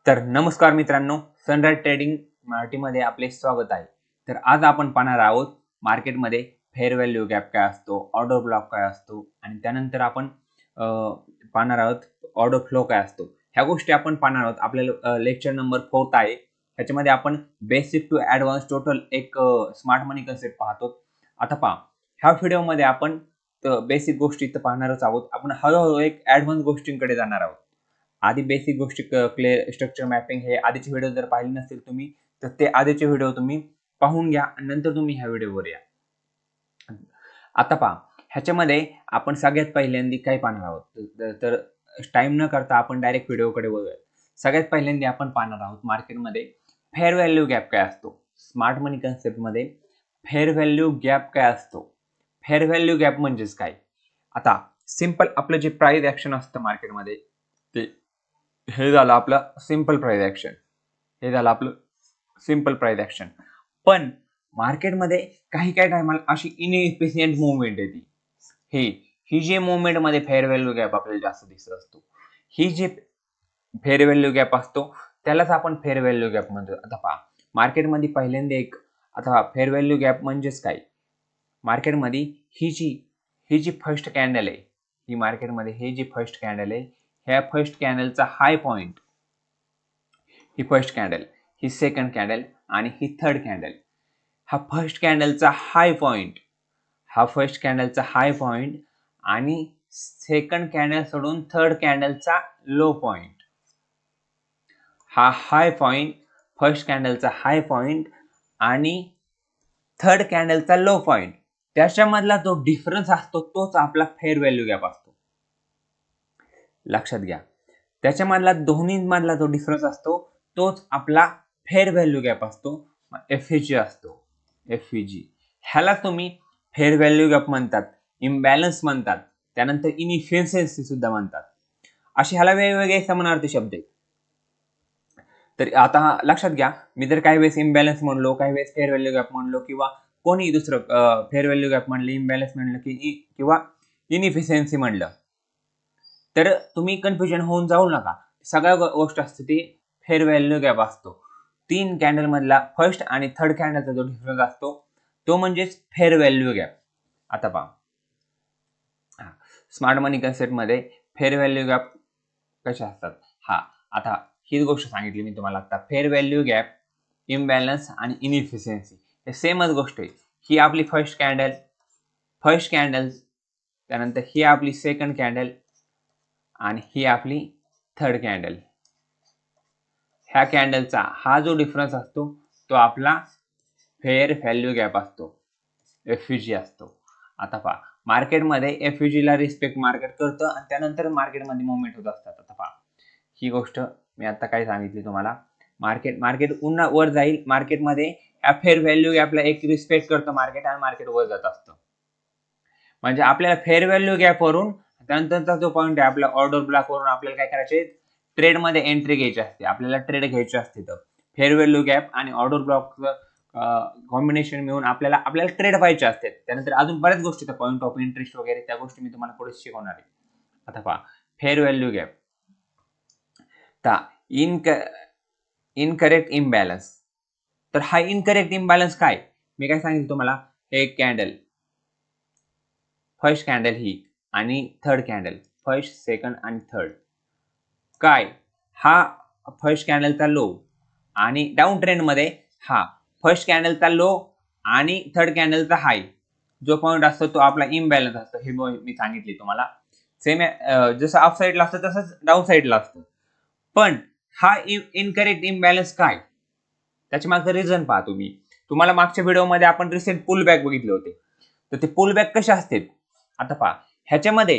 तर नमस्कार मित्रांनो, सनराइज ट्रेडिंग मराठीमध्ये आपले स्वागत आहे. तर आज आपण पाहणार आहोत मार्केटमध्ये फेअर व्हॅल्यू गॅप काय असतो, ऑर्डर ब्लॉक काय असतो आणि त्यानंतर आपण पाहणार आहोत ऑर्डर फ्लो काय असतो. ह्या गोष्टी आपण पाहणार आहोत. आपल्याला लेक्चर नंबर 4 आहे. ह्याच्यामध्ये आपण बेसिक टू ॲडव्हान्स टोटल एक स्मार्ट मनी कन्सेप्ट पाहतो. आता पहा, ह्या व्हिडिओमध्ये आपण बेसिक गोष्टी तर पाहणारच आहोत. आपण हळूहळू एक ॲडव्हान्स गोष्टींकडे जाणार आहोत. आधी बेसिक गोष्टी क्लिअर स्ट्रक्चर मॅपिंग हे आधीचे व्हिडिओ जर पाहिले नसतील तुम्ही तर ते आधीचे व्हिडिओ तुम्ही पाहून घ्या आणि नंतर तुम्ही ह्या व्हिडिओवर या. आता पहा, ह्याच्यामध्ये आपण सगळ्यात पहिल्यांदा काय पाहणार आहोत तर टाइम न करता आपण डायरेक्ट व्हिडिओकडे वळूया. सगळ्यात पहिल्यांदा आपण पाहणार आहोत मार्केटमध्ये फेअर व्हॅल्यू गॅप काय असतो. स्मार्ट मनी कन्सेप्टमध्ये फेअर व्हॅल्यू गॅप काय असतो. फेअर व्हॅल्यू गॅप म्हणजेच काय. आता सिंपल आपलं जे प्राइस ऍक्शन असतं मार्केटमध्ये ते हे झालं आपलं सिंपल प्राइस ऍक्शन. पण मार्केटमध्ये काही टायमाला अशी इनएफिशियंट मुवमेंट येते. ही जे मुवमेंट मध्ये फेअर व्हॅल्यू गॅप आपल्याला जास्त दिसत असतो. ही जे फेअर व्हॅल्यू गॅप असतो त्यालाच आपण फेअर व्हॅल्यू गॅप म्हणतो. आता पहा, मार्केटमध्ये पहिल्यांदा आता फेअर व्हॅल्यू गॅप म्हणजेच काय. मार्केटमध्ये ही जी फर्स्ट कॅन्डल आहे, ही मार्केटमध्ये हे जी फर्स्ट कॅन्डल आहे, ह्या फर्स्ट कॅन्डलचा हाय पॉइंट, ही फर्स्ट कॅन्डल, ही सेकंड कॅन्डल आणि ही थर्ड कॅन्डल. हा फर्स्ट कॅन्डलचा हाय पॉइंट आणि सेकंड कॅन्डल सोडून थर्ड कॅन्डलचा लो पॉइंट. हा हाय पॉइंट, फर्स्ट कॅन्डलचा हाय पॉइंट आणि थर्ड कॅन्डलचा लो पॉइंट, त्याच्यामधला जो डिफरन्स असतो तोच आपला फेअर व्हॅल्यू गॅप असतो. लक्षात घ्या, त्याच्यामधला दोन्हीमधला जो डिफरन्स असतो तोच आपला फेअर व्हॅल्यू गॅप असतो. एफव्हीजी असतो. एफव्हीजी ह्याला तुम्ही फेअर व्हॅल्यू गॅप म्हणतात, इम्बॅलन्स म्हणतात, त्यानंतर इनइफिशियन्सी सुद्धा म्हणतात. असे ह्याला वेगवेगळे समानार्थी शब्द आहेत. तर आता लक्षात घ्या, मी जर काही वेळेस इम्बॅलन्स म्हणलो, काही वेळेस फेअर व्हॅल्यू गॅप म्हणलो किंवा कोणी दुसरं फेअर व्हॅल्यू गॅप म्हणलं, इम्बॅलन्स म्हणलं किंवा इनइफिशियन्सी म्हणलं तर तुम्ही कन्फ्युजन होऊन जाऊ नका. सगळ्या गोष्ट असते ती फेअर व्हॅल्यू गॅप असतो. तीन कॅन्डल मधला फर्स्ट आणि थर्ड कॅन्डलचा जो डिफरन्स असतो तो म्हणजेच फेअर व्हॅल्यू गॅप. आता पहा, स्मार्ट मनी कन्सेप्ट मध्ये फेअर व्हॅल्यू गॅप कसे असतात. आता हीच गोष्ट सांगितली मी तुम्हाला आता. फेअर व्हॅल्यू गॅप, इम्बॅलन्स आणि इनइफिशियन्सी हे सेमच गोष्ट आहे. ही आपली फर्स्ट कॅन्डल, त्यानंतर ही आपली सेकंड कॅन्डल आणि ही आपली थर्ड कॅन्डल. ह्या कॅन्डलचा हा जो डिफरन्स असतो तो आपला फेअर व्हॅल्यू गॅप असतो, एफव्हीजी असतो. आता पहा, मार्केटमध्ये एफव्हीजी ला रिस्पेक्ट मार्केट करतं आणि त्यानंतर मार्केटमध्ये मुवमेंट होत असतात. आता पहा, ही गोष्ट मी आता काय सांगितली तुम्हाला. मार्केट पुन्हा वर जाईल. मार्केटमध्ये या फेअर व्हॅल्यू गॅपला एक रिस्पेक्ट करतं मार्केट आणि मार्केट वर जात असतं. म्हणजे आपल्याला फेअर व्हॅल्यू गॅप वरून त्यानंतरचा जो पॉईंट आहे आपला ऑर्डर ब्लॉक वरून आपल्याला काय करायचे, ट्रेड मध्ये एंट्री घ्यायची असते. आपल्याला ट्रेड घ्यायची असते. तर फेअर व्हॅल्यू गॅप आणि ऑर्डर ब्लॉक कॉम्बिनेशन मिळून आपल्याला ट्रेड व्हायचे असते. त्यानंतर अजून बऱ्याच गोष्टी, पॉईंट ऑफ इंटरेस्ट वगैरे त्या गोष्टी मी तुम्हाला पुढे शिकवणार आहे. आता पहा, fair value gap. Incorrect imbalance. तर हा इनकरेक्ट इम्बॅलन्स काय, मी काय सांगितलं तुम्हाला. एक कॅन्डल, फर्स्ट कॅन्डल ही आणि थर्ड कॅन्डल, फर्स्ट सेकंड आणि थर्ड. काय, हा फर्स्ट कॅन्डलचा लो आणि डाऊन ट्रेंड मध्ये हा फर्स्ट कॅन्डलचा लो आणि थर्ड कॅन्डलचा हाय जो पॉईंट असतो तो आपला इम्बॅलन्स असतो. हे मी सांगितले तुम्हाला. सेम जसं अप साईडला असतं तसंच डाऊन साईडला असतं. पण हा इनकरेक्ट इम्बॅलन्स काय, त्याच्या मागचं रिझन पहा तुम्ही. तुम्हाला मागच्या व्हिडिओमध्ये आपण रिसेंट पुल बॅक बघितले होते. तर ते पुल बॅक कसे असते. आता पहा, ह्याच्यामध्ये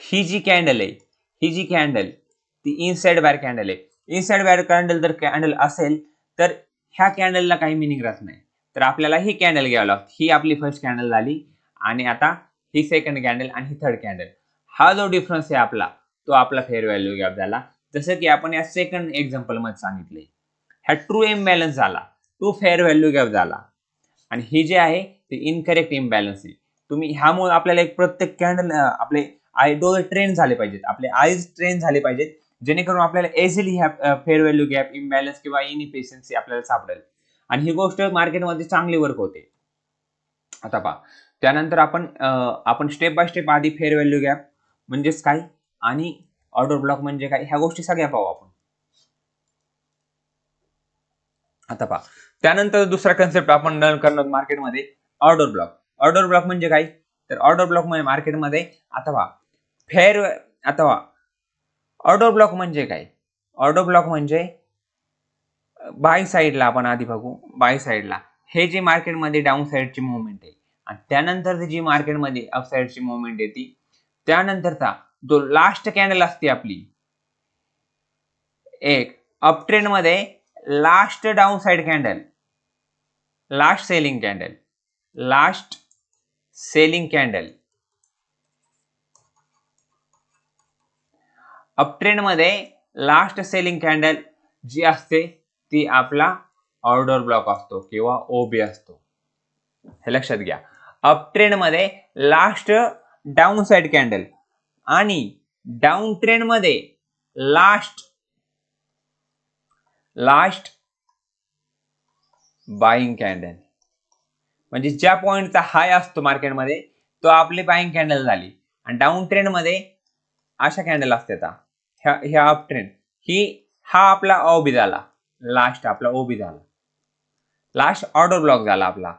ही जी कॅन्डल ती इनसाइड बार कॅन्डल आहे. इनसाइड बार कॅन्डल जर कॅन्डल असेल तर ह्या कॅन्डलला काही मिनिंग राहत नाही. तर आपल्याला ही कॅन्डल घ्यावी लागते. ही आपली फर्स्ट कॅन्डल झाली आणि आता ही सेकंड कॅन्डल आणि ही थर्ड कॅन्डल. हा जो डिफरन्स आहे आपला तो आपला फेअर व्हॅल्यू गॅप झाला. जसं की आपण या सेकंड एक्झाम्पल मध्ये सांगितले. हा ट्रू इम्बॅलन्स झाला, ट्रू फेअर व्हॅल्यू गॅप झाला. आणि ही जे आहे ते इनकरेक्ट इम्बॅलन्स आहे. तुम्ही ह्यामुळे आपल्याला एक प्रत्येक कॅन्डल आपले डोळे ट्रेन झाले पाहिजेत, आपले आईज ट्रेन झाले पाहिजेत जेणेकरून आपल्याला इझिली ह्या फेअर व्हॅल्यू गॅप, इम्बॅलन्स किंवा इनइफिशियन्सी आपल्याला सापडेल आणि ही गोष्ट मार्केटमध्ये चांगली वर्क होते. आता पहा, त्यानंतर आपण स्टेप बाय स्टेप आधी फेअर व्हॅल्यू गॅप म्हणजेच काय आणि ऑर्डर ब्लॉक म्हणजे काय ह्या गोष्टी सगळ्या पाहू आपण. आता पहा, त्यानंतर दुसरा कन्सेप्ट आपण लर्न करणार मार्केटमध्ये ऑर्डर ब्लॉक. ऑर्डर ब्लॉक म्हणजे काय, तर ऑर्डर ब्लॉक म्हणजे मार्केटमध्ये अथवा ऑर्डर ब्लॉक म्हणजे काय, ऑर्डर ब्लॉक म्हणजे बाय साईडला आपण आधी बघू. बाय साईडला हे जे मार्केटमध्ये डाऊन साईडची मुवमेंट आहे आणि त्यानंतर जी मार्केटमध्ये अप साईडची मुवमेंट येते, त्यानंतरचा जो लास्ट कॅन्डल असते आपली एक अप ट्रेंड मध्ये last down side candle, last selling candle up trend मध्ये लास्ट सेलिंग कॅन्डल जी असते ती आपला ऑर्डर ब्लॉक असतो किंवा ओबी असतो. हे लक्षात घ्या. अप ट्रेंड मध्ये लास्ट डाऊन साइड कॅन्डल आणि डाऊन ट्रेंड मध्ये लास्ट बाईंग कॅन्डल, म्हणजे ज्या पॉइंटचा हाय असतो मार्केटमध्ये तो आपली बाईंग कॅन्डल झाली आणि डाऊन ट्रेंड मध्ये अशा कॅन्डल असतात. ह्या अप ट्रेंड हा आपला ओबी झाला, लास्ट आपला ओबी झाला, लास्ट ऑर्डर ब्लॉक झाला आपला.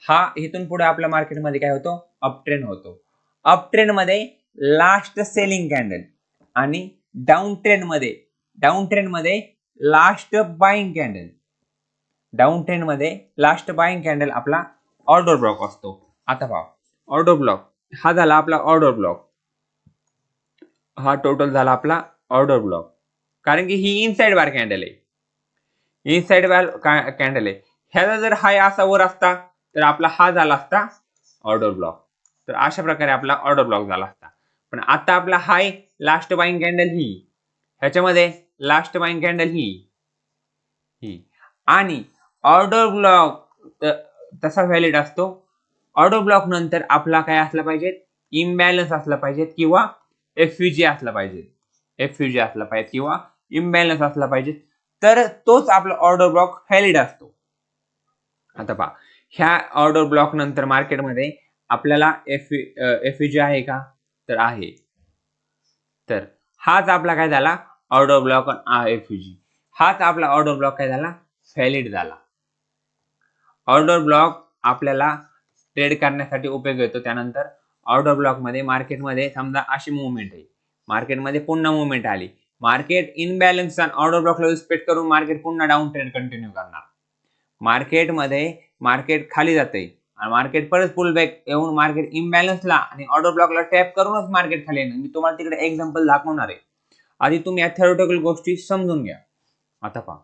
हा इथून पुढे आपल्या मार्केटमध्ये काय होतो, अप ट्रेंड होतो. अप ट्रेंड मध्ये लास्ट सेलिंग कॅन्डल आणि डाऊन ट्रेंड मध्ये last buying candle. Down trend मध्ये लास्ट बाईंग कॅन्डल आपला ऑर्डर ब्लॉक असतो. आता पहा, ऑर्डर ब्लॉक हा झाला आपला ऑर्डर ब्लॉक, हा टोटल झाला आपला ऑर्डर ब्लॉक, कारण की ही इनसाइड बार कॅन्डल आहे, इनसाइड बार कॅन्डल आहे. ह्याचा जर हाय असा वर असता तर आपला हा झाला असता ऑर्डर ब्लॉक. तर अशा प्रकारे आपला ऑर्डर ब्लॉक झाला असता. पण आता आपला हाय लास्ट बाईंग कॅन्डल ही, ह्याच्यामध्ये लास्ट बाईंग कॅन्डल ही आणि ऑर्डर ब्लॉक तसा व्हॅलिड असतो. ऑर्डर ब्लॉक नंतर आपला काय असला पाहिजे, इम्बॅलन्स असला पाहिजे किंवा एफयूजी असला पाहिजे किंवा इम्बॅलन्स असला पाहिजे, तर तोच आपला ऑर्डर ब्लॉक व्हॅलिड असतो. आता पहा, ह्या ऑर्डर ब्लॉक नंतर मार्केटमध्ये आपल्याला एफयूजी आहे का, तर आहे. तर हाच आपला काय झाला ऑर्डर ब्लॉक एफयूजी, हाच आपला ऑर्डर ब्लॉक काय झाला, व्हॅलिड झाला. ऑर्डर ब्लॉक आपल्याला ट्रेड करण्यासाठी उपयोग येतो. त्यानंतर ऑर्डर ब्लॉक मध्ये मार्केटमध्ये समजा अशी मुवमेंट आहे, मार्केटमध्ये पुन्हा मुवमेंट आली, मार्केट इनबॅलन्स आणि ऑर्डर ब्लॉकला रिस्पेक्ट करून मार्केट पुन्हा डाऊन ट्रेंड कंटिन्यू करणार. मार्केट खाली जाते आणि मार्केट परत पुल बॅक येऊन मार्केट इम्बॅलन्सला आणि ऑर्डर ब्लॉकला टॅप करूनच मार्केट खाली येणार. मी तुम्हाला तिकडे एक्झाम्पल दाखवणार आहे. आधी तुम्ही या थेरोटिकल गोष्टी समजून घ्या. आता पहा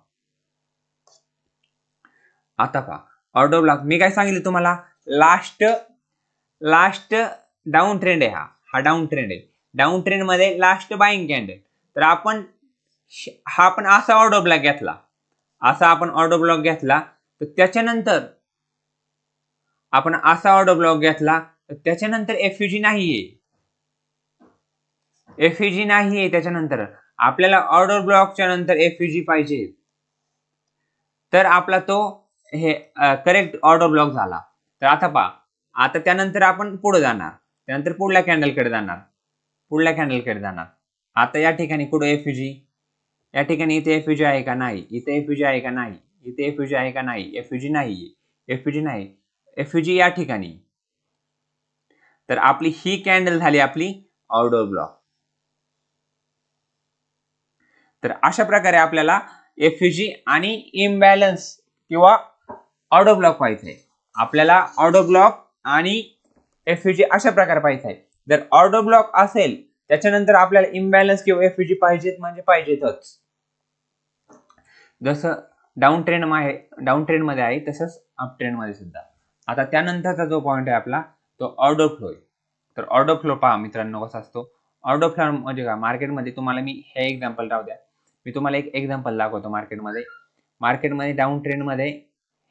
ऑर्डर ब्लॉक मी काय सांगितलं तुम्हाला, लास्ट डाऊन ट्रेंड आहे, हा डाऊन ट्रेंड आहे. डाऊन ट्रेंड मध्ये लास्ट बाईंग कॅन्डल. तर आपण असा ऑर्डर ब्लॉक घेतला, तर त्याच्यानंतर आपण असा ऑर्डर ब्लॉक घेतला तर त्याच्यानंतर एफयूजी नाहीये. त्याच्यानंतर आपल्याला ऑर्डर ब्लॉकच्या नंतर एफयूजी पाहिजे, तर आपला तो हे करेक्ट ऑर्डर ब्लॉक झाला. तर आता पहा, आता त्यानंतर आपण पुढे जाणार, त्यानंतर पुढल्या कॅन्डलकडे जाणार. आता या ठिकाणी कुठे एफयूजी, या ठिकाणी इथे एफयूजी आहे का नाही, इथे एफयूजी आहे का नाही, इथे एफयूजी आहे का नाही, एफयूजी नाही, एफयूजी या ठिकाणी. तर आपली ही कॅन्डल झाली आपली ऑर्डर ब्लॉक. तर अशा प्रकारे आपल्याला एफयूजी आणि इम्बॅलन्स किंवा ऑर्डर ब्लॉक पाहिजे आहे. आपल्याला ऑर्डर ब्लॉक आणि एफयूजी अशा प्रकारे पाहिजे आहे. जर ऑर्डर ब्लॉक असेल त्याच्यानंतर आपल्याला इम्बॅलन्स किंवा एफयूजी पाहिजेत म्हणजे पाहिजेतच. जसं डाऊन ट्रेंड मध्ये आहे तसंच अप ट्रेंड मध्ये सुद्धा. आता त्यानंतरचा जो पॉइंट आहे आपला तो ऑर्डर फ्लो आहे. तर ऑर्डर फ्लो पहा मित्रांनो कसा असतो. ऑर्डर फ्लो म्हणजे काय, मार्केटमध्ये तुम्हाला मी हे एक्झाम्पल राहू द्या, मी तुम्हाला एक एक्झाम्पल दाखवतो. मार्केटमध्ये डाऊन ट्रेंड मध्ये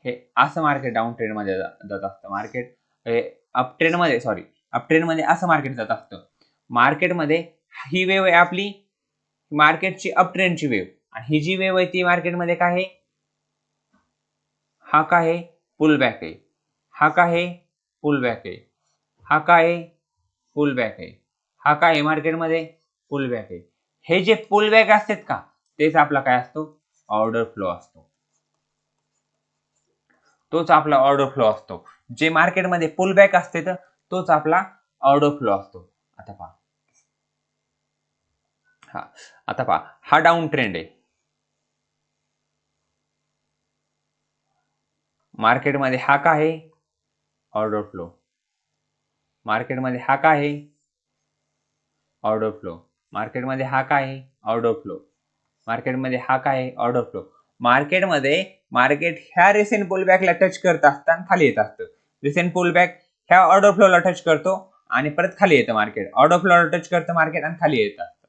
हे असं मार्केट डाऊन ट्रेंड मध्ये जात असतं. मार्केट अप ट्रेंड मध्ये असं मार्केट जात असतं. मार्केटमध्ये ही वेव आहे आपली मार्केटची अप ट्रेंडची वेव्ह, आणि ही जी वेव्ह आहे ती मार्केटमध्ये काय आहे, हा काय आहे, पुल बॅक आहे, हा काय आहे, पुल बॅक आहे, हा काय आहे, पुल बॅक आहे, हा काय आहे मार्केटमध्ये, पुल बॅक आहे. हे जे पुल बॅक असतात का, तेच आपला काय असतो, ऑर्डर फ्लो असतो. तोच आपला ऑर्डर फ्लो असतो. जे मार्केटमध्ये पुल बॅक असते तर तोच आपला ऑर्डर फ्लो असतो. आता पहा, आता पहा, हा डाऊन ट्रेंड आहे. मार्केटमध्ये हा काय आहे, ऑर्डर फ्लो. मार्केटमध्ये हा काय आहे, ऑर्डर फ्लो. मार्केटमध्ये हा काय आहे, ऑर्डर फ्लो. मार्केटमध्ये हा काय आहे, ऑर्डर फ्लो. मार्केट ह्या रिसेंट पुलबॅकला टच करत असताना खाली येत असतं. रिसेंट पुलबॅक ह्या ऑर्डर फ्लोला टच करतो आणि परत खाली येतं मार्केट. ऑर्डर फ्लोला टच करतं मार्केट आणि खाली येत असतं.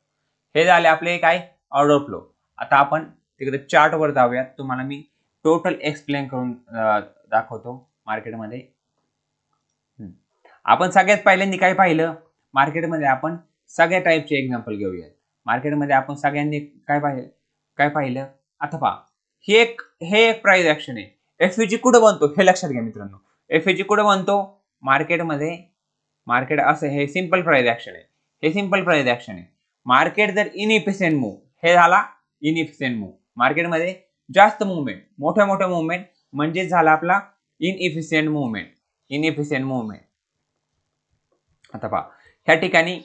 हे झाले आपले काय, ऑर्डर फ्लो. आता आपण तिकडे चार्ट वर जाऊयात, तुम्हाला मी टोटल एक्सप्लेन करून दाखवतो मार्केटमध्ये. आपण सगळ्यात पहिल्यांदा काय पाहिलं, मार्केटमध्ये आपण सगळ्या टाईपचे एक्झाम्पल घेऊयात. मार्केटमध्ये आपण सगळ्यांनी काय पाहिलं, आता पहा, हे एक प्राइस ऍक्शन आहे. एफईजी कुठं बनतो हे लक्षात घ्या मित्रांनो. एफईजी कुठं बनतो, मार्केटमध्ये. मार्केट असं हे सिंपल प्राइस ऍक्शन आहे. हे सिंपल प्राइस ऍक्शन आहे. मार्केट जर इनइफिशियंट मूव्ह, हे झाला इनइफिशियंट मूव्ह. मार्केटमध्ये जास्त मुवमेंट, मोठ्या मुवमेंट म्हणजे झाला आपला इनइफिशियंट मुवमेंट. इनइफिशियंट मुवमेंट. आता पहा, ह्या ठिकाणी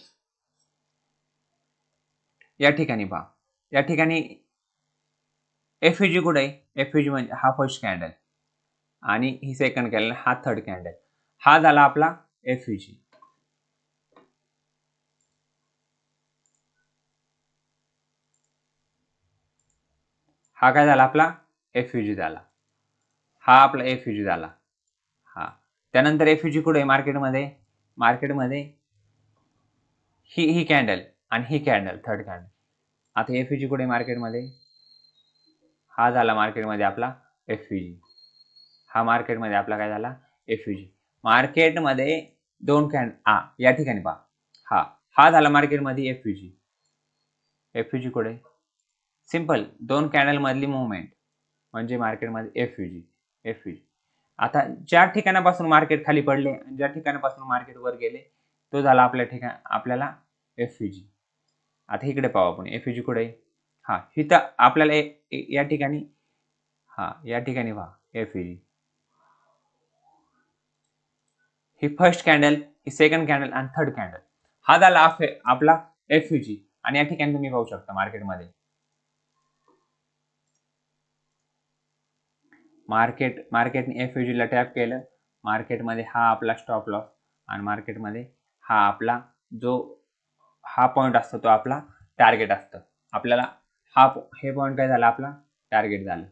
पहा, या ठिकाणी एफईजी कुठे आहे, एफईजी म्हणजे हा फर्स्ट कॅन्डल आणि ही सेकंड कॅन्डल, हा थर्ड कॅन्डल. हा झाला आपला एफईजी. हा काय झाला आपला, एफईजी झाला. हा आपला एफईजी झाला. त्यानंतर एफईजी कुठे आहे मार्केटमध्ये, ही कॅन्डल आणि ही कॅन्डल, थर्ड कॅन्डल. आता एफईजी कुठे आहे मार्केटमध्ये, हा झाला मार्केटमध्ये आपला एफईजी. हा मार्केटमध्ये आपला काय झाला, एफईजी. मार्केटमध्ये दोन कॅन्डल, या ठिकाणी पहा, हा झाला मार्केटमध्ये एफईजी. एफईजी कुठे, सिंपल दोन कॅन्डल मधली मुवमेंट म्हणजे मार्केटमध्ये एफईजी. आता ज्या ठिकाणापासून मार्केट खाली पडले आणि ज्या ठिकाणापासून मार्केट वर गेले, तो झाला आपल्याला एफईजी. आता इकडे पाहू आपण, एफईजी कुठे, इथं आपल्याला या ठिकाणी, या ठिकाणी पहा एफईजी. ही फर्स्ट कॅन्डल, ही सेकंड कॅन्डल आणि थर्ड कॅन्डल. हा झाला आपला एफईजी. आणि या ठिकाणी तुम्ही पाहू शकता मार्केटमध्ये, मार्केटने एफईजी ला टॅप केलं. मार्केटमध्ये हा आपला स्टॉप लॉस आणि मार्केटमध्ये हा आपला जो हा पॉइंट असतो तो आपला टार्गेट असतं. आपल्याला हे पॉइंट काय झाला, आपला टार्गेट झालं.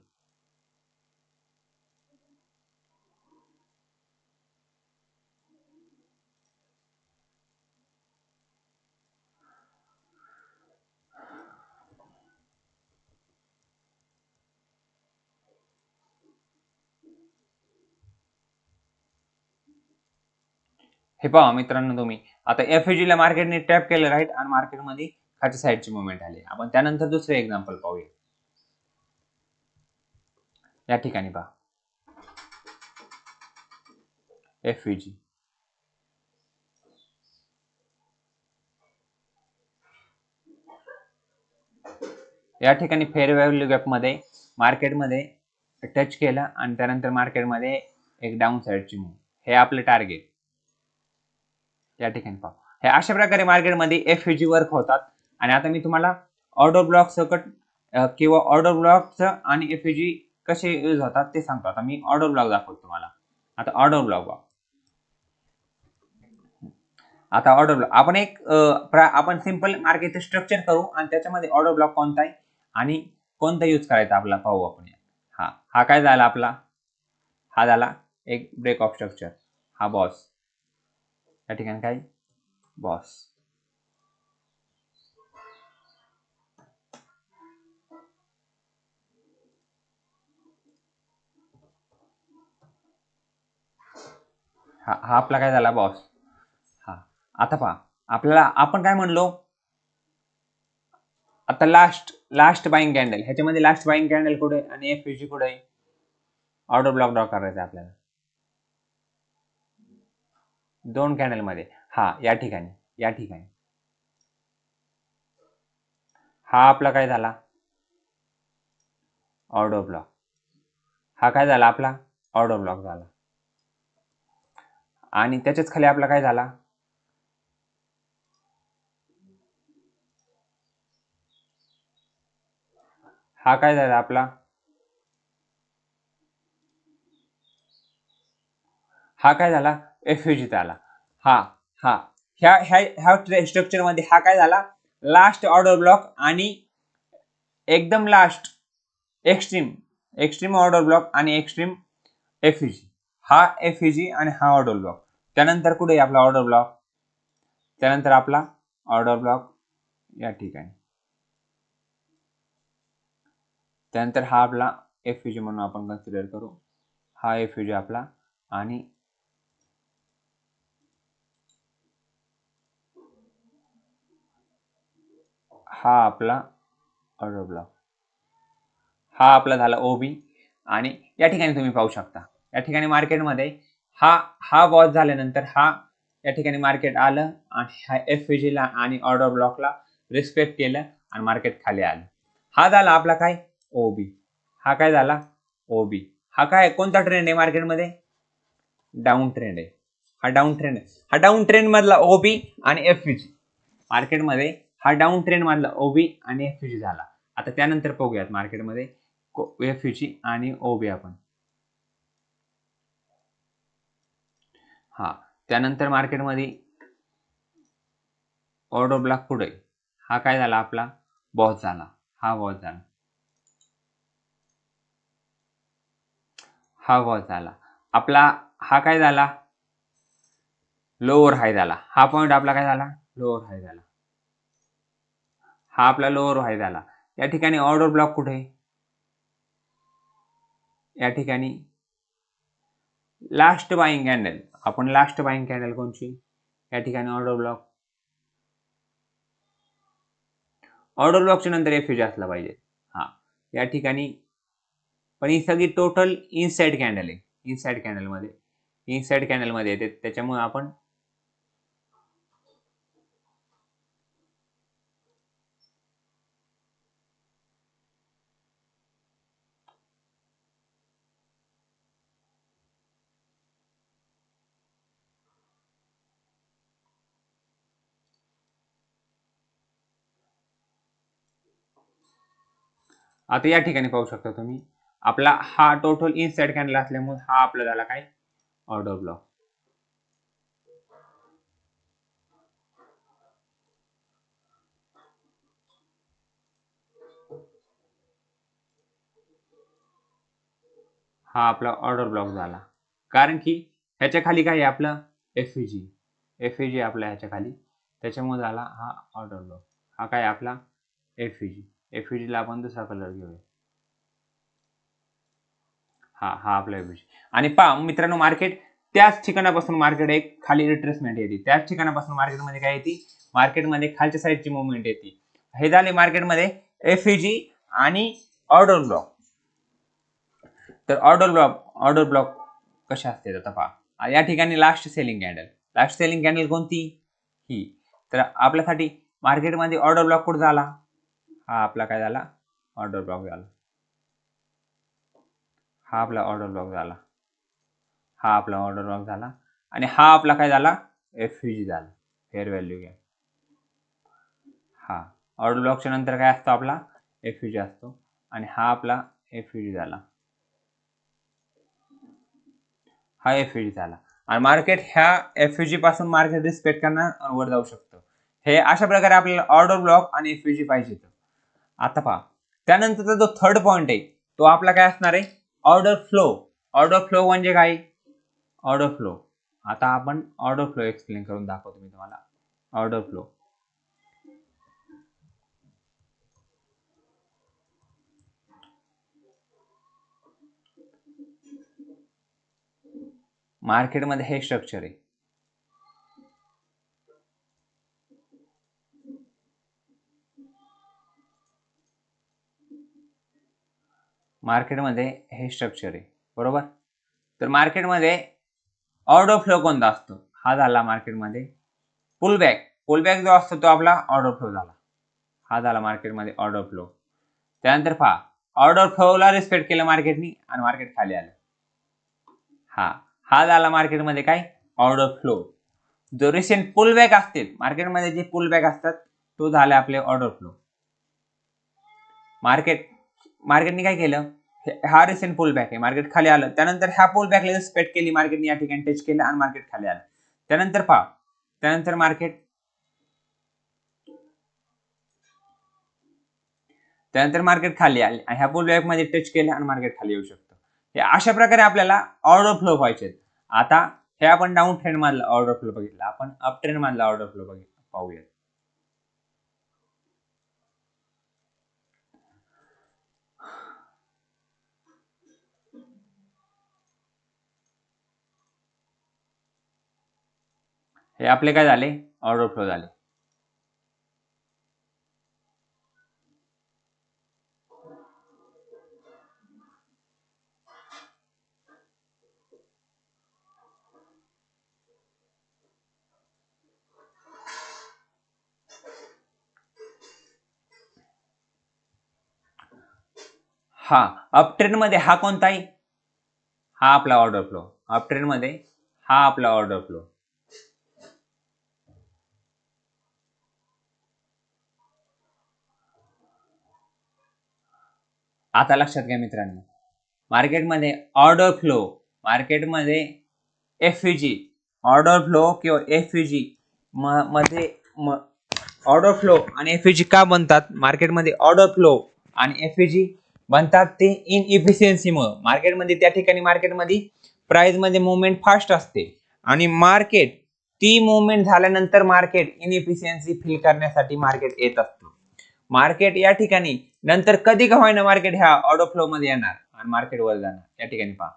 हे पहा मित्रांनो, तुम्ही आता एफईजी ला मार्केटने टॅप केलं राईट, आणि मार्केटमध्ये खालच्या साईडची मुवमेंट आली. आपण त्यानंतर दुसरे एक्झाम्पल पाहूया. या ठिकाणी पहा एफईजी. या ठिकाणी फेअर व्हॅल्यू गॅप मध्ये मार्केटमध्ये टच केलं आणि त्यानंतर मार्केटमध्ये एक डाऊन साईडची मूव्ह, हे आपलं टार्गेट. या ठिकाणी पहा, हे अशा प्रकारे मार्केटमध्ये एफईजी वर्क होतात. आणि आता मी तुम्हाला ऑर्डर ब्लॉक सकट किंवा ऑर्डर ब्लॉकचं आणि एफईजी कसे यूज होतात ते सांगतो. आता मी ऑर्डर ब्लॉक दाखवतो तुम्हाला. आता ऑर्डर ब्लॉक आपण सिंपल मार्केटचं स्ट्रक्चर करू आणि त्याच्यामध्ये ऑर्डर ब्लॉक कोणता आहे आणि कोणता यूज करायचा आपला पाहू आपण. हा काय झाला आपला, हा झाला एक ब्रेक ऑफ स्ट्रक्चर. हा बॉस, या ठिकाणी काय बॉस. हा आपला काय झाला बॉस. आता पहा, आपण काय म्हणलो, आता लास्ट बाईंग कॅन्डल, ह्याच्यामध्ये लास्ट बाईंग कॅन्डल कुठे आणि एफईजी कुठे आहे? ऑर्डर ब्लॉक ड्रॉ करायचा आपल्याला 2 कॅन्डल मध्ये. हा या ठिकाणी हा आपला काय झाला? Order block. हा काय झाला आपला? ऑर्डर ब्लॉक झाला. आणि त्याच्याच खाली आपला काय झाला? हा काय झाला आपला? हा काय झाला? एफयूजीचा आला. ह्या स्ट्रक्चर मध्ये हा काय झाला? लास्ट ऑर्डर ब्लॉक आणि एकदम लास्ट एक्स्ट्रीम ऑर्डर ब्लॉक आणि एक्स्ट्रीम एफयूजी. हा एफयूजी आणि हा ऑर्डर ब्लॉक. त्यानंतर कुठे आपला ऑर्डर ब्लॉक? त्यानंतर आपला ऑर्डर ब्लॉक या ठिकाणी. त्यानंतर हा आपला एफयूजी म्हणून आपण कन्सिडर करू. हा एफयूजी आपला आणि हा आपला ऑर्डर ब्लॉक. हा आपला झाला ओबी. आणि या ठिकाणी तुम्ही पाहू शकता, या ठिकाणी मार्केटमध्ये हा वॉच झाल्यानंतर हा या ठिकाणी मार्केट आलं आणि हा एफयूजीला आणि ऑर्डर ब्लॉकला रिस्पेक्ट केलं आणि मार्केट खाली आलं. हा झाला आपला काय? ओबी. हा काय झाला? ओबी. हा काय कोणता ट्रेंड आहे मार्केटमध्ये? डाऊन ट्रेंड आहे. हा डाऊन ट्रेंड आहे. हा डाऊन ट्रेंड मधला ओबी आणि एफयूजी मार्केटमध्ये हा डाऊन ट्रेंड मधला ओबी आणि एफयूजी झाला. आता त्यानंतर बघूयात मार्केटमध्ये एफयूजी आणि ओबी आपण. हा त्यानंतर मार्केटमध्ये ऑर्डर ब्लॉक पुढे हा काय झाला आपला? बॉस झाला. हा बॉस झाला. हा बॉस झाला आपला. हा काय झाला? लोअर हाय झाला. हा पॉइंट आपला काय झाला? लोअर हाय झाला. हा आपला लोअर हाय झाला. या ठिकाणी ऑर्डर ब्लॉक कुठे? या ठिकाणी लास्ट बाईंग कॅन्डल. आपण लास्ट बाईंग कॅन्डल कोणची? या ठिकाणी ऑर्डर ब्लॉक. ऑर्डर ब्लॉकच्या नंतर एफयूजी असला पाहिजे. हा या ठिकाणी पण ही सगळी टोटल इनसाइड कॅन्डल आहे. इनसाइड कॅन्डलमध्ये येते, त्याच्यामुळे आपण आता या ठिकाणी पाहू शकता तुम्ही, आपला हा टोटल इनसाइड कॅन्डल असल्यामुळे हा आपला झाला काय? Order block. हा आपला ऑर्डर ब्लॉक झाला, कारण की ह्याच्या खाली काय आहे आपलं? एफयूजी आपला ह्याच्या खाली, त्याच्यामुळे झाला हा ऑर्डर ब्लॉक. हा काय आपला? एफयूजीला आपण दुसरा कलर घेऊया. हा आपला एफयूजी. आणि पहा मित्रांनो, मार्केट त्याच ठिकाणापासून मार्केट एक खाली रिट्रेसमेंट येते. त्याच ठिकाणापासून मार्केटमध्ये काय येते? मार्केटमध्ये खालच्या साईडची मुवमेंट येते. हे झाले मार्केटमध्ये एफयूजी आणि ऑर्डर ब्लॉक. तर ऑर्डर ब्लॉक कशा असते आता पहा. या ठिकाणी लास्ट सेलिंग कॅन्डल कोणती? ही. तर आपल्यासाठी मार्केटमध्ये ऑर्डर ब्लॉक कुठे झाला? हा आपला काय झाला? ऑर्डर ब्लॉक झाला. हा आपला ऑर्डर ब्लॉक झाला. हा आपला ऑर्डर ब्लॉक झाला. आणि हा आपला काय झाला? एफयूजी झाला, फेअर व्हॅल्यू गॅप. हा ऑर्डर ब्लॉकच्या नंतर काय असतो आपला? एफयूजी असतो. आणि हा आपला एफयूजी झाला. हा एफयूजी झाला. आणि मार्केट ह्या एफयूजी पासून मार्केट रिस्पेक्ट करणार वर जाऊ शकतं. हे अशा प्रकारे आपल्याला ऑर्डर ब्लॉक आणि एफयूजी पाहिजे. आता पहा, त्यानंतरचा जो थर्ड पॉइंट आहे तो आपला काय असणार आहे? ऑर्डर फ्लो म्हणजे काय? Order flow. आता आपण ऑर्डर फ्लो एक्सप्लेन करून दाखवतो मी तुम्हाला. ऑर्डर फ्लो मार्केटमध्ये हे स्ट्रक्चर आहे. मार्केटमध्ये हे स्ट्रक्चर आहे बरोबर. तर मार्केटमध्ये ऑर्डर फ्लो कोणता असतो, हा झाला मार्केटमध्ये पुलबॅक. पुलबॅक जो असतो तो आपला ऑर्डर फ्लो झाला, हा झाला मार्केटमध्ये ऑर्डर फ्लो. त्यानंतर पहा ऑर्डर फ्लोला रिस्पेक्ट केलं मार्केटनी आणि मार्केट खाली आलं, हा झाला मार्केटमध्ये काय ऑर्डर फ्लो. जो रिसेंट पुलबॅक असते मार्केटमध्ये, जे पुलबॅक असतात तो झाला आपले ऑर्डर फ्लो. मार्केटने काय केलं, हा रिसेंट पुलबॅक आहे, मार्केट खाली आलं, त्यानंतर ह्या पुलबॅकला रिस्पेक्ट केली मार्केटने, या ठिकाणी टच केलं आणि मार्केट खाली आलं. त्यानंतर पहा त्यानंतर मार्केट खाली आले आणि ह्या पुलबॅक मध्ये टच केलं आणि मार्केट खाली येऊ शकतं. हे अशा प्रकारे आपल्याला ऑर्डर फ्लो व्हायचे. आता हे आपण डाऊन ट्रेंड मधला ऑर्डर फ्लो बघितला, आपण अप ट्रेंड मधला ऑर्डर फ्लो पाहूया. हे आपले काय झाले ऑर्डर फ्लो झाले. हा अप ट्रेंड मध्ये हा कोणता आहे, हा आपला ऑर्डर फ्लो. अप ट्रेंड मध्ये हा आपला ऑर्डर फ्लो. आता लक्षात घ्या मित्रांनो, मार्केटमध्ये ऑर्डर फ्लो, मार्केटमध्ये एफईजी ऑर्डर फ्लो किंवा एफईजी मध्ये ऑर्डर फ्लो आणि एफईजी का बनतात, मार्केटमध्ये ऑर्डर फ्लो आणि एफईजी बनतात ते इनइफिशियन्सीमुळे. मार्केटमध्ये त्या ठिकाणी मार्केटमध्ये प्राइस मध्ये मुवमेंट फास्ट असते आणि मार्केट ती मुवमेंट झाल्यानंतर मार्केट इनइफिशियन्सी फिल करण्यासाठी मार्केट येत असतं. मार्केट या ठिकाणी नंतर कधी का होईना मार्केट ह्या ऑर्डर फ्लो मध्ये येणार आणि मार्केट वर जाणार. या ठिकाणी पहा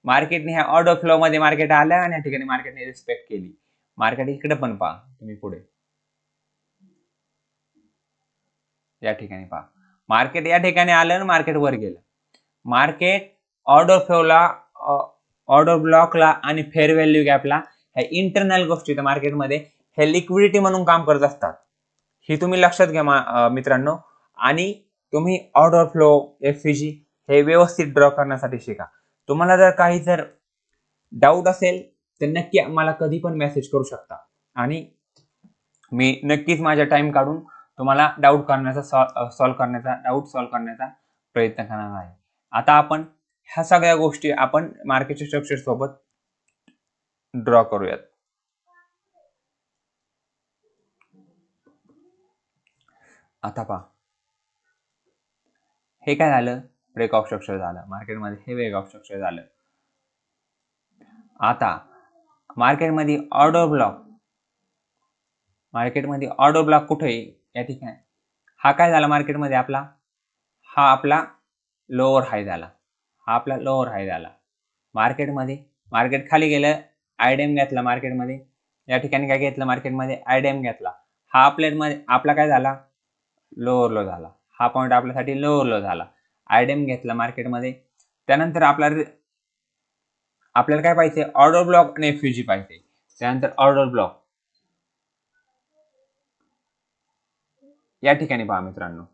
मार्केटने ह्या ऑर्डर फ्लो मध्ये मार्केट आलं आणि या ठिकाणी मार्केटने रिस्पेक्ट केली. मार्केट इकडे पण पहा तुम्ही पुढे, या ठिकाणी पहा मार्केट या ठिकाणी आलं आणि मार्केट वर गेलं. मार्केट ऑर्डर फ्लोला, ऑर्डर ब्लॉकला आणि फेअर व्हॅल्यू गॅपला, ह्या इंटरनल गोष्टी मार्केटमध्ये हे लिक्विडिटी म्हणून काम करत असतात. ही तुम्ही लक्षात घ्या मित्रांनो. आणि तुम्ही ऑर्डर फ्लो एफईजी हे व्यवस्थित ड्रॉ करण्यासाठी शिका. तुम्हाला जर काही डाऊट असेल तर नक्की मला कधी पण मेसेज करू शकता आणि मी नक्कीच माझा टाइम काढून तुम्हाला डाऊट सॉल्व्ह करण्याचा प्रयत्न करणार आहे. आता आपण ह्या सगळ्या गोष्टी आपण मार्केटच्या स्ट्रक्चर सोबत ड्रॉ करूयात. आता पहा हे काय झालं, ब्रेकआउट स्ट्रक्चर झालं मार्केटमध्ये, हे ब्रेकआउट स्ट्रक्चर झालं. आता मार्केटमध्ये ऑर्डर ब्लॉक कुठे आहे, या ठिकाणी हा काय झाला मार्केटमध्ये आपला, हा आपला लोअर हाय झाला, हा आपला लोअर हाय झाला. मार्केटमध्ये मार्केट खाली गेलं, आयडीएम घेतला मार्केटमध्ये, या ठिकाणी काय घेतलं मार्केटमध्ये आयडीएम घेतला, हा प्लेटमध्ये आपला काय झाला लोअर लो झाला, हा पॉईंट आपल्यासाठी लोअर लो झाला. आयडीएम घेतला मार्केटमध्ये, त्यानंतर आपल्याला काय पाहिजे ऑर्डर ब्लॉक आणि एफईजी पाहिजे. त्यानंतर ऑर्डर ब्लॉक या ठिकाणी पहा मित्रांनो,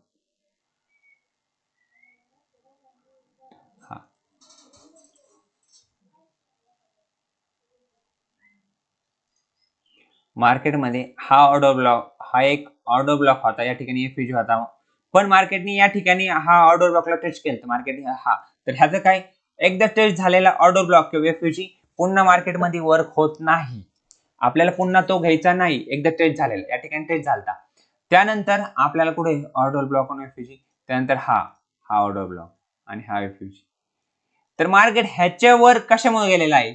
मार्केटमध्ये हा एक ऑर्डर ब्लॉक होता, या ठिकाणी एफईजी होता, पण मार्केटने या ठिकाणी हा ऑर्डर ब्लॉकला टच केलं मार्केटने हा, तर ह्याचं काय एकदा टच झालेला ऑर्डर ब्लॉक किंवा एफईजी पुन्हा मार्केटमध्ये वर्क होत नाही. आपल्याला पुन्हा तो घ्यायचा नाही, एकदा टच झालेला, या ठिकाणी टच झालता. त्यानंतर आपल्याला कुठे ऑर्डर ब्लॉक आणि एफईजी, त्यानंतर हा ऑर्डर ब्लॉक आणि हा एफईजी. तर मार्केट ह्याच्यावर कशामुळे गेलेला आहे,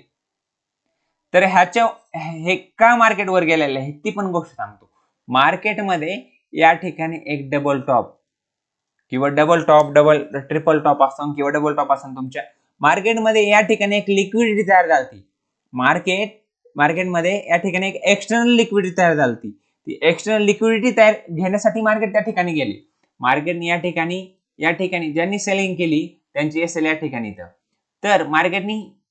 तर हे का मार्केटवर गेलेलं आहे ती पण गोष्ट सांगतो. मार्केटमध्ये या ठिकाणी एक डबल टॉप किंवा ट्रिपल टॉप असतो किंवा डबल टॉप असतो तुमच्या मार्केटमध्ये, या ठिकाणी एक लिक्विडिटी तयार झाली. मार्केटमध्ये या ठिकाणी एक एक्सटर्नल लिक्विडिटी तयार झाली. ती एक्सटर्नल लिक्विडिटी घेण्यासाठी मार्केट त्या ठिकाणी गेले. मार्केटने या ठिकाणी या ठिकाणी ज्यांनी सेलिंग केली त्यांची एसएल या ठिकाणी इथं. तर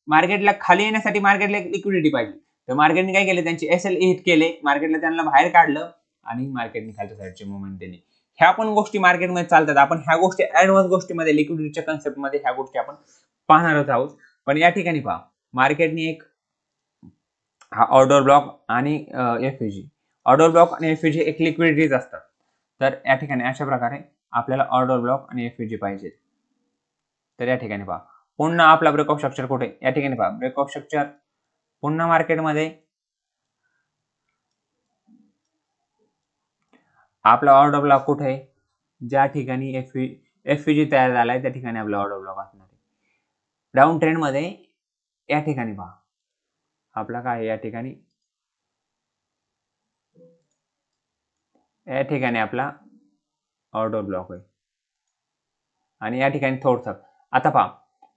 मार्केटला खाली येण्यासाठी मार्केटला लिक्विडिटी पाहिजे, तर मार्केटने काय केलं, त्यांचे एसएल हिट केले, मार्केटला त्यांना बाहेर काढलं आणि मार्केटने खालच्या साईडची मुवमेंट दिली. ह्या पण गोष्टी मार्केटमध्ये चालतात. आपण ह्या गोष्टी ऍडव्हान्स गोष्टीमध्ये लिक्विडिटीच्या कन्सेप्टमध्ये ह्या गोष्टी आपण पाहणारच आहोत. पण या ठिकाणी पहा, मार्केटने एक हा ऑर्डर ब्लॉक आणि एफईजी, ऑर्डर ब्लॉक आणि एफईजी एक लिक्विडिटीज असतात. तर या ठिकाणी अशा प्रकारे आपल्याला ऑर्डर ब्लॉक आणि एफईजी पाहिजे. तर या ठिकाणी पहा, पुन्हा आपला ब्रेकआउट स्ट्रक्चर कुठे, या ठिकाणी पहा ब्रेकआउट स्ट्रक्चर पुन्हा मार्केटमध्ये आपला ऑर्डर ब्लॉक कुठे आहे, ज्या ठिकाणी एफईजी तयार झालाय त्या ठिकाणी आपला ऑर्डर ब्लॉक असणार आहे. डाऊन ट्रेंड मध्ये या ठिकाणी पहा आपला काय, या ठिकाणी आपला ऑर्डर ब्लॉक आहे आणि या ठिकाणी थोडंसं. आता पहा,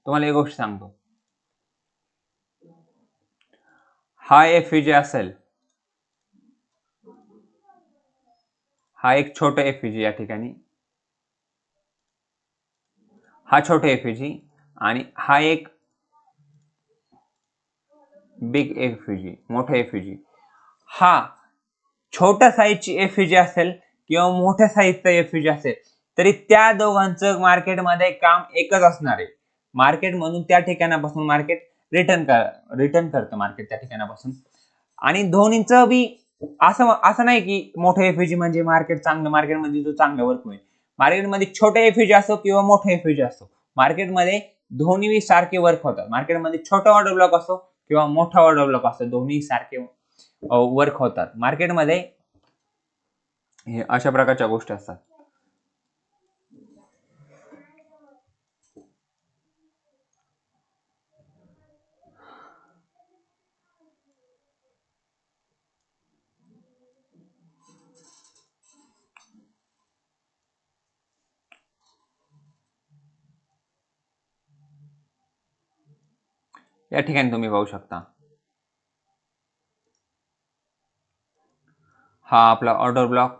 तुम्हाला एक गोष्ट सांगतो, हा एफईजी असेल, हा एक छोटा एफईजी, या ठिकाणी हा छोटा एफईजी आणि हा एक बिग एफईजी, मोठा एफईजी. हा छोट्या साईजची एफईजी असेल किंवा मोठ्या साईजचा एफईजी असेल तरी त्या दोघांचं मार्केटमध्ये काम एकच असणार आहे. मार्केट म्हणून त्या ठिकाणापासून मार्केट रिटर्न करतं मार्केट त्या ठिकाणापासून. आणि दोन्हीचं बी असं नाही की मोठं एफईजी म्हणजे मार्केट चांगलं, मार्केटमध्ये जो चांगला वर्क होईल. मार्केटमध्ये छोटे एफईजी असो किंवा मोठे एफईजी असो, मार्केटमध्ये दोन्ही सारखे वर्क होतात. मार्केटमध्ये छोटा ऑर्डर ब्लॉक असो किंवा मोठा ऑर्डर ब्लॉक असो, दोन्ही सारखे वर्क होतात. मार्केटमध्ये हे अशा प्रकारच्या गोष्टी असतात. या ठिकाणी तुम्ही पाहू शकता, हा आपला ऑर्डर ब्लॉक.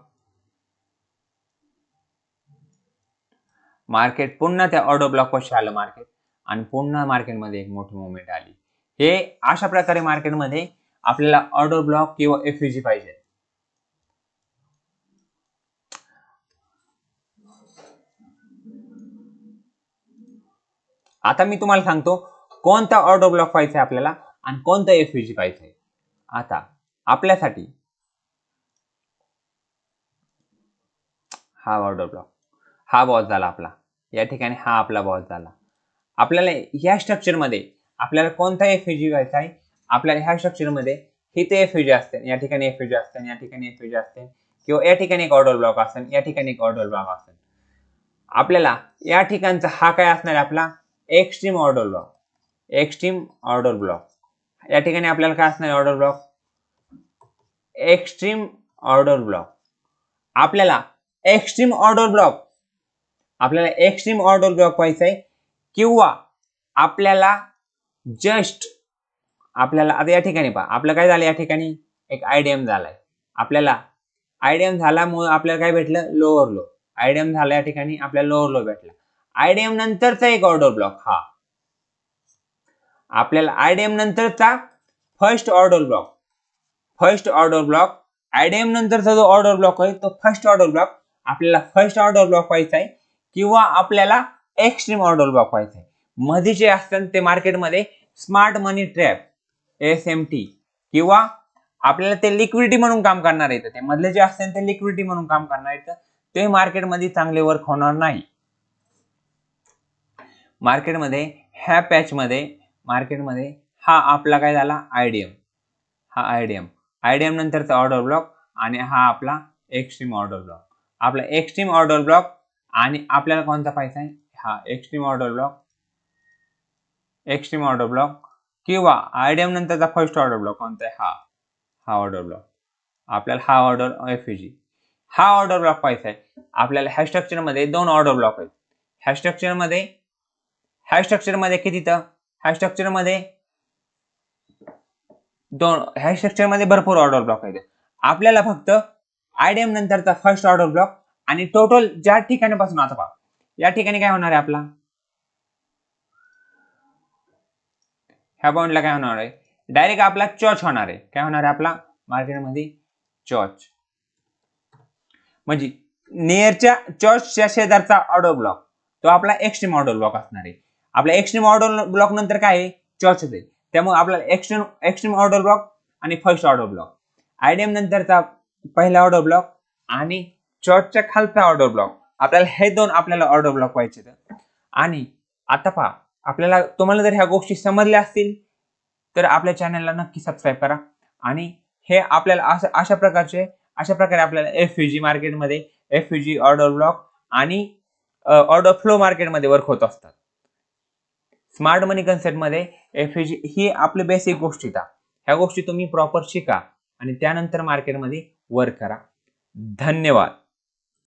मार्केट पुन्हा त्या ऑर्डर ब्लॉक पाशी आलं मार्केट आणि पुन्हा मार्केटमध्ये एक मोठी मुवमेंट आली. हे अशा प्रकारे मार्केटमध्ये आपल्याला ऑर्डर ब्लॉक किंवा एफईजी पाहिजे. आता मी तुम्हाला सांगतो कोणता ऑर्डर ब्लॉक पाहिजे आपल्याला आणि कोणता एफईजी पाहिजे. आता आपल्यासाठी हा ऑर्डर ब्लॉक, हा बॉस झाला आपला, या ठिकाणी हा आपला बॉस झाला. आपल्याला ह्या स्ट्रक्चरमध्ये आपल्याला कोणता एफईजी व्हायचा आहे, आपल्याला ह्या स्ट्रक्चरमध्ये इथे एफईजी असते, या ठिकाणी एफईजी असते, या ठिकाणी एफईजी असते, किंवा या ठिकाणी एक ऑर्डर ब्लॉक असेल, या ठिकाणी एक ऑर्डर ब्लॉक असेल. आपल्याला या ठिकाणचा हा काय असणार आहे, आपला extreme order block. Extreme order block या ठिकाणी आपल्याला काय असणार, order block extreme order block. आपल्याला एक्स्ट्रीम ऑर्डर ब्लॉक पाहिजे आहे, किंवा आपल्याला जस्ट आपल्याला आता या ठिकाणी पहा, आपलं काय झालं, या ठिकाणी एक आयडीएम झालाय. आपल्याला आयडीएम झाल्यामुळे आपल्याला काय भेटलं, लोअर लो. आयडीएम झाला, या ठिकाणी आपल्याला लोअर लो भेटला. आयडीएम नंतरचा एक ऑर्डर ब्लॉक, हा आपल्याला आयडीएम नंतरचा फर्स्ट ऑर्डर ब्लॉक, आयडीएम नंतरचा जो ऑर्डर ब्लॉक आहे तो फर्स्ट ऑर्डर ब्लॉक. आपल्याला फर्स्ट ऑर्डर ब्लॉक पाहिजे आहे किंवा आपल्याला एक्स्ट्रीम ऑर्डर ब्लॉक पाहिजे आहे. मध्ये जे असतात ते मार्केटमध्ये स्मार्ट मनी ट्रॅप, SMT, किंवा आपल्याला ते लिक्विडिटी म्हणून काम करणार येतं. ते मधले जे असतात ते लिक्विडिटी म्हणून काम करणार येतं, ते मार्केटमध्ये चांगले वर्क होणार नाही. मार्केटमध्ये ह्या पॅचमध्ये मार्केटमध्ये हा आपला काय झाला, आयडीएम. हा आयडीएम नंतरचा ऑर्डर ब्लॉक आणि हा आपला एक्स्ट्रीम ऑर्डर ब्लॉक. आपला एक्स्ट्रीम ऑर्डर ब्लॉक आणि आपल्याला कोणता पाहिजे आहे, हा एक्स्ट्रीम ऑर्डर ब्लॉक किंवा आयडीएम नंतरचा फर्स्ट ऑर्डर ब्लॉक कोणता आहे, हा ऑर्डर ब्लॉक. आपल्याला हा ऑर्डर एफईजी, हा ऑर्डर ब्लॉक पाहिजे आहे. आपल्याला ह्या स्ट्रक्चरमध्ये दोन ऑर्डर ब्लॉक आहेत. ह्या स्ट्रक्चरमध्ये किती, तर ह्या स्ट्रक्चरमध्ये भरपूर ऑर्डर ब्लॉक आहेत. आपल्याला फक्त आयडीएम नंतरचा फर्स्ट ऑर्डर ब्लॉक आणि टोटल ज्या ठिकाणापासून, आता पहा या ठिकाणी काय होणार आहे आपला, ह्या पॉइंटला काय होणार आहे, डायरेक्ट आपला चॉच होणार आहे. काय होणार आहे आपला मार्केटमध्ये, चॉच. म्हणजे नियरच्या चॉचच्या शेजारचा ऑर्डर ब्लॉक तो आपला एक्स्ट्रीम ऑर्डर ब्लॉक असणार आहे. आपल्या एक्स्ट्रीम ऑर्डर ब्लॉक नंतर काय आहे, चॉच आहे. त्यामुळे आपल्याला एक्स्ट्रीम ऑर्डर ब्लॉक आणि फर्स्ट ऑर्डर ब्लॉक, आयडीएम नंतरचा पहिला ऑर्डर ब्लॉक आणि चॉचच्या खालचा ऑर्डर ब्लॉक, आपल्याला हे दोन आपल्याला ऑर्डर ब्लॉक व्हायचे. आणि आता पहा, आपल्याला तुम्हाला जर ह्या गोष्टी समजल्या असतील तर आपल्या चॅनलला नक्की सबस्क्राईब करा. आणि हे आपल्याला अशा प्रकारे आपल्याला एफयूजी मार्केटमध्ये एफयूजी ऑर्डर ब्लॉक आणि ऑर्डर फ्लो मार्केटमध्ये वर्क होत असतात. स्मार्ट मनी कन्सेप्टमध्ये एफयूजी ही आपली बेसिक गोष्टी आहेत. ह्या गोष्टी तुम्ही प्रॉपर शिका आणि त्यानंतर मार्केटमध्ये वर्क करा. धन्यवाद.